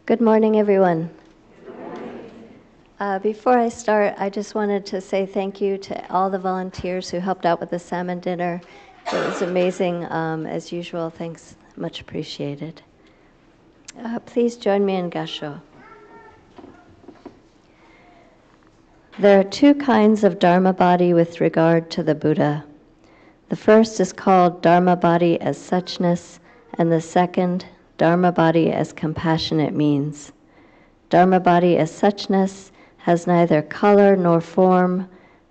Good morning, everyone. Before I start, I just wanted to say thank you to all the volunteers who helped out with the salmon dinner. It was amazing, as usual. Thanks, much appreciated. Please join me in Gasho. There are two kinds of Dharma body with regard to the Buddha. The first is called Dharma body as suchness, and the second, Dharma body as compassionate means. Dharma body as suchness has neither color nor form,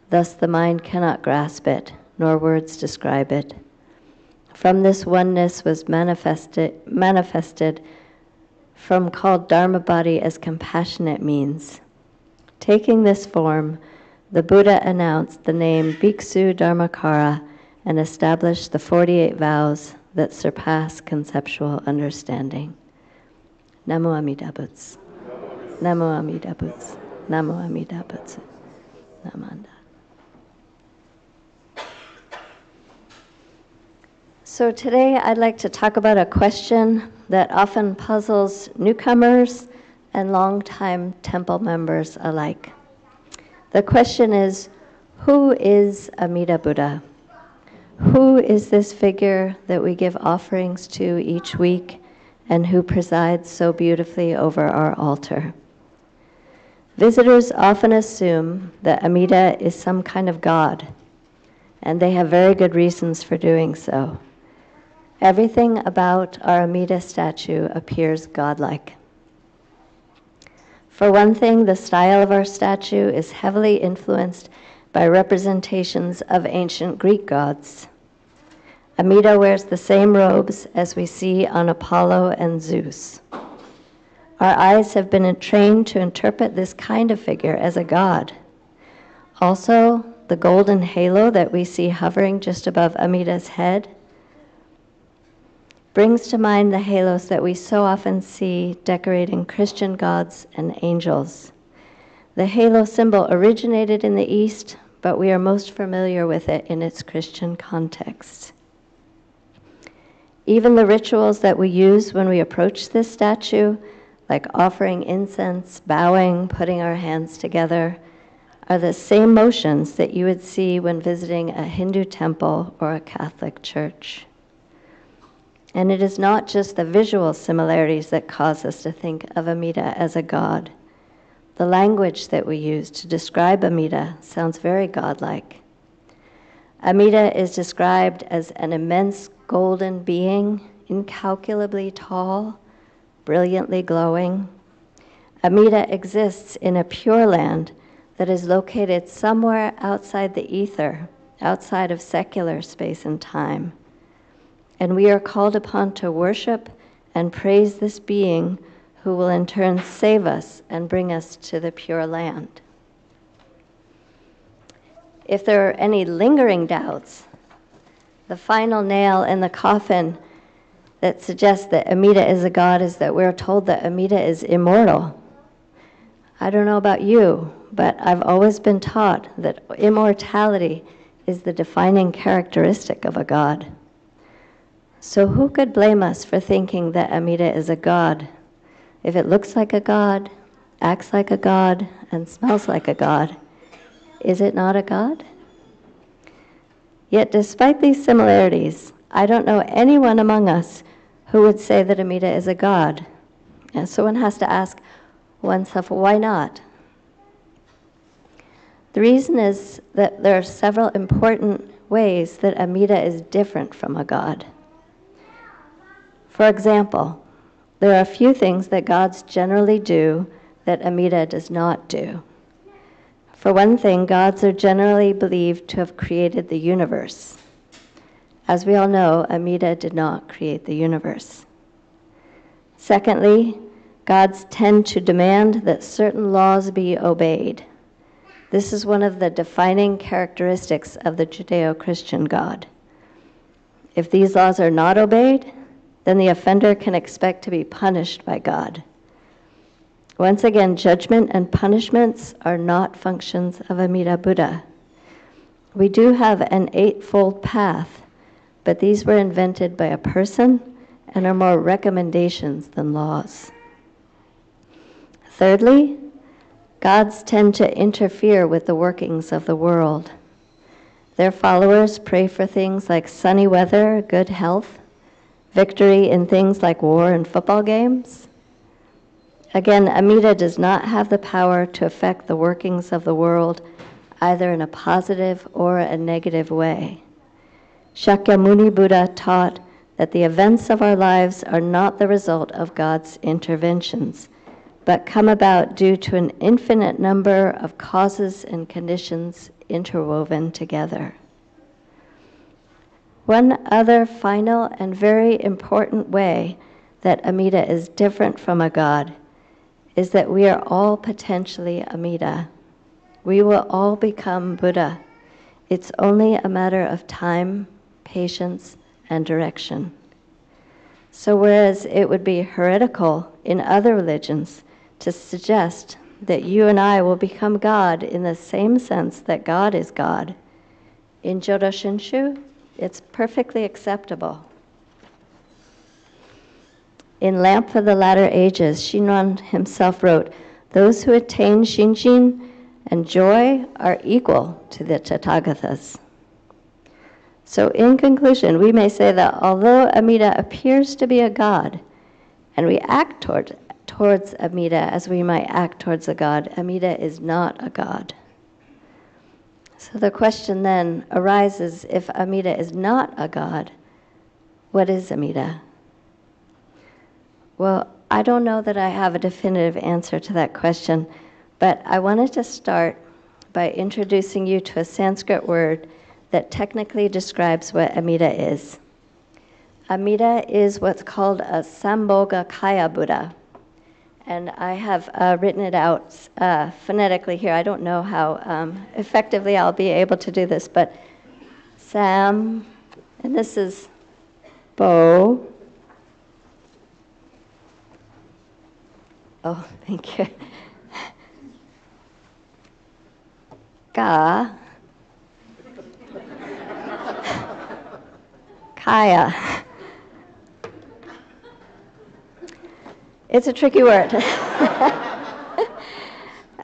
thus the mind cannot grasp it, nor words describe it. From this oneness was manifested from called Dharma body as compassionate means. Taking this form, the Buddha announced the name Bhiksu Dharmakara and established the 48 vows that surpass conceptual understanding. Namo Amida Buddha. Namo Amida Buddha. Namo Amida Buddha. Namanda. So today I'd like to talk about a question that often puzzles newcomers and longtime temple members alike. The question is, who is Amida Buddha? Who is this figure that we give offerings to each week and who presides so beautifully over our altar? Visitors often assume that Amida is some kind of god, and they have very good reasons for doing so. Everything about our Amida statue appears godlike. For one thing, the style of our statue is heavily influenced by representations of ancient Greek gods. Amida wears the same robes as we see on Apollo and Zeus. Our eyes have been trained to interpret this kind of figure as a god. Also, the golden halo that we see hovering just above Amida's head brings to mind the halos that we so often see decorating Christian gods and angels. The halo symbol originated in the East, but we are most familiar with it in its Christian context. Even the rituals that we use when we approach this statue, like offering incense, bowing, putting our hands together, are the same motions that you would see when visiting a Hindu temple or a Catholic church. And it is not just the visual similarities that cause us to think of Amida as a god. The language that we use to describe Amida sounds very godlike. Amida is described as an immense golden being, incalculably tall, brilliantly glowing. Amida exists in a pure land that is located somewhere outside the ether, outside of secular space and time. And we are called upon to worship and praise this being who will in turn save us and bring us to the Pure Land. If there are any lingering doubts, the final nail in the coffin that suggests that Amida is a god is that we're told that Amida is immortal. I don't know about you, but I've always been taught that immortality is the defining characteristic of a god. So who could blame us for thinking that Amida is a god? If it looks like a god, acts like a god, and smells like a god, is it not a god? Yet despite these similarities, I don't know anyone among us who would say that Amida is a god. And so one has to ask oneself, why not? The reason is that there are several important ways that Amida is different from a god. For example, there are a few things that gods generally do that Amida does not do. For one thing, gods are generally believed to have created the universe. As we all know, Amida did not create the universe. Secondly, gods tend to demand that certain laws be obeyed. This is one of the defining characteristics of the Judeo-Christian God. If these laws are not obeyed, then the offender can expect to be punished by God. Once again, judgment and punishments are not functions of Amida Buddha. We do have an eightfold path, but these were invented by a person and are more recommendations than laws. Thirdly, gods tend to interfere with the workings of the world. Their followers pray for things like sunny weather, good health, victory in things like war and football games. Again, Amida does not have the power to affect the workings of the world either in a positive or a negative way. Shakyamuni Buddha taught that the events of our lives are not the result of God's interventions, but come about due to an infinite number of causes and conditions interwoven together. One other final and very important way that Amida is different from a god is that we are all potentially Amida. We will all become Buddha. It's only a matter of time, patience, and direction. So whereas it would be heretical in other religions to suggest that you and I will become God in the same sense that God is God, in Jodo Shinshu, it's perfectly acceptable. In Lamp for the Latter Ages, Shinran himself wrote, "Those who attain Shinjin and joy are equal to the Tathagatas." So in conclusion, we may say that although Amida appears to be a god, and we act towards Amida as we might act towards a god, Amida is not a god. So the question then arises, if Amida is not a god, what is Amida? Well, I don't know that I have a definitive answer to that question, but I wanted to start by introducing you to a Sanskrit word that technically describes what Amida is. Amida is what's called a Sambhogakaya Buddha. And I have written it out phonetically here. I don't know how effectively I'll be able to do this, but Sam, and this is Bo. Oh, thank you. Ga. Kaya. It's a tricky word.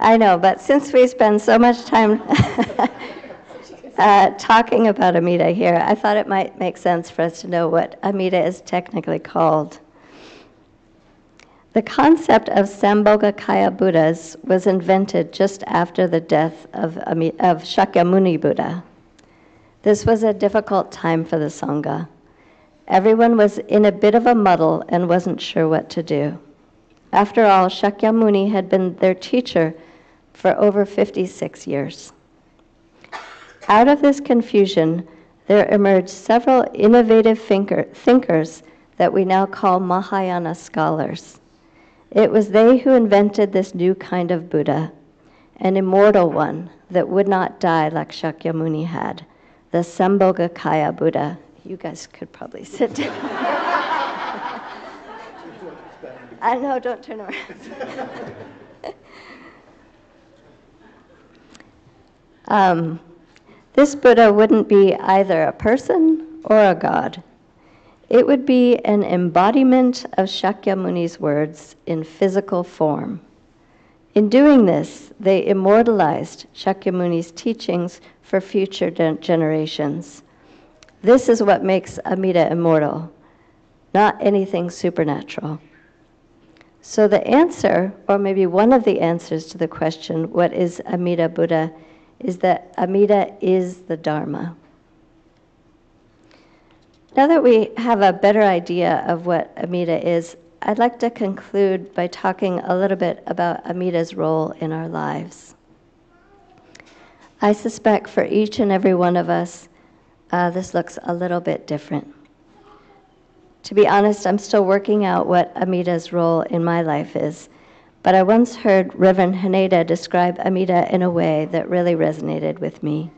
I know, but since we spend so much time talking about Amida here, I thought it might make sense for us to know what Amida is technically called. The concept of Sambhogakaya Buddhas was invented just after the death of Shakyamuni Buddha. This was a difficult time for the Sangha. Everyone was in a bit of a muddle and wasn't sure what to do. After all, Shakyamuni had been their teacher for over 56 years. Out of this confusion, there emerged several innovative thinkers that we now call Mahayana scholars. It was they who invented this new kind of Buddha, an immortal one that would not die like Shakyamuni had, the Sambhogakaya Buddha. You guys could probably sit down. I know, don't turn around. This Buddha wouldn't be either a person or a god. It would be an embodiment of Shakyamuni's words in physical form. In doing this, they immortalized Shakyamuni's teachings for future generations. This is what makes Amida immortal, not anything supernatural. So the answer, or maybe one of the answers to the question, what is Amida Buddha, is that Amida is the Dharma. Now that we have a better idea of what Amida is, I'd like to conclude by talking a little bit about Amida's role in our lives. I suspect for each and every one of us, this looks a little bit different. To be honest, I'm still working out what Amida's role in my life is, but I once heard Reverend Haneda describe Amida in a way that really resonated with me.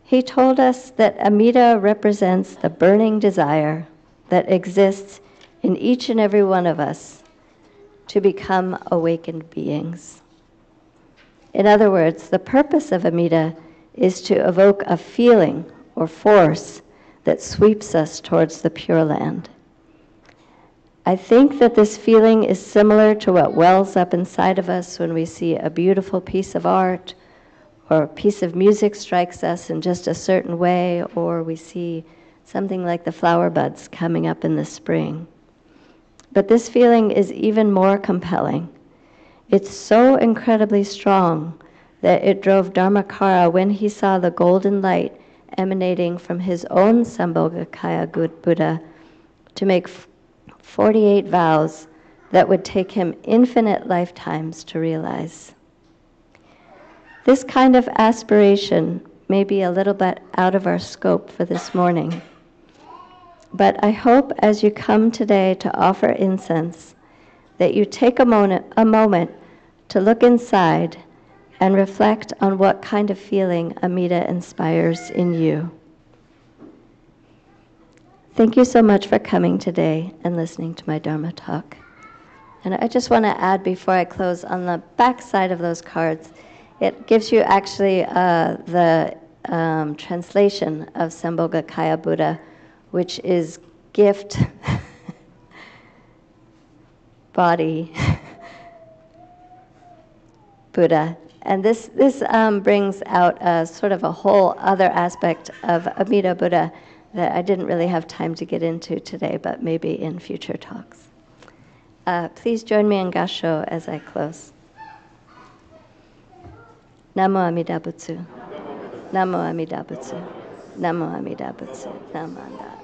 He told us that Amida represents the burning desire that exists in each and every one of us to become awakened beings. In other words, the purpose of Amida is to evoke a feeling or force that sweeps us towards the Pure Land. I think that this feeling is similar to what wells up inside of us when we see a beautiful piece of art, or a piece of music strikes us in just a certain way, or we see something like the flower buds coming up in the spring. But this feeling is even more compelling. It's so incredibly strong that it drove Dharmakara, when he saw the golden light emanating from his own Sambhogakaya Buddha, to make 48 vows that would take him infinite lifetimes to realize. This kind of aspiration may be a little bit out of our scope for this morning, but I hope as you come today to offer incense that you take a moment to look inside and reflect on what kind of feeling Amida inspires in you. Thank you so much for coming today and listening to my Dharma talk. And I just want to add before I close, on the back side of those cards, it gives you actually the translation of Sambhogakaya Buddha, which is gift, body, Buddha. And this brings out sort of a whole other aspect of Amida Buddha that I didn't really have time to get into today, but maybe in future talks. Please join me in Gasho as I close. Namo Amida Butsu. Namo Amida Butsu. Namo Amida Butsu. Namo Amida.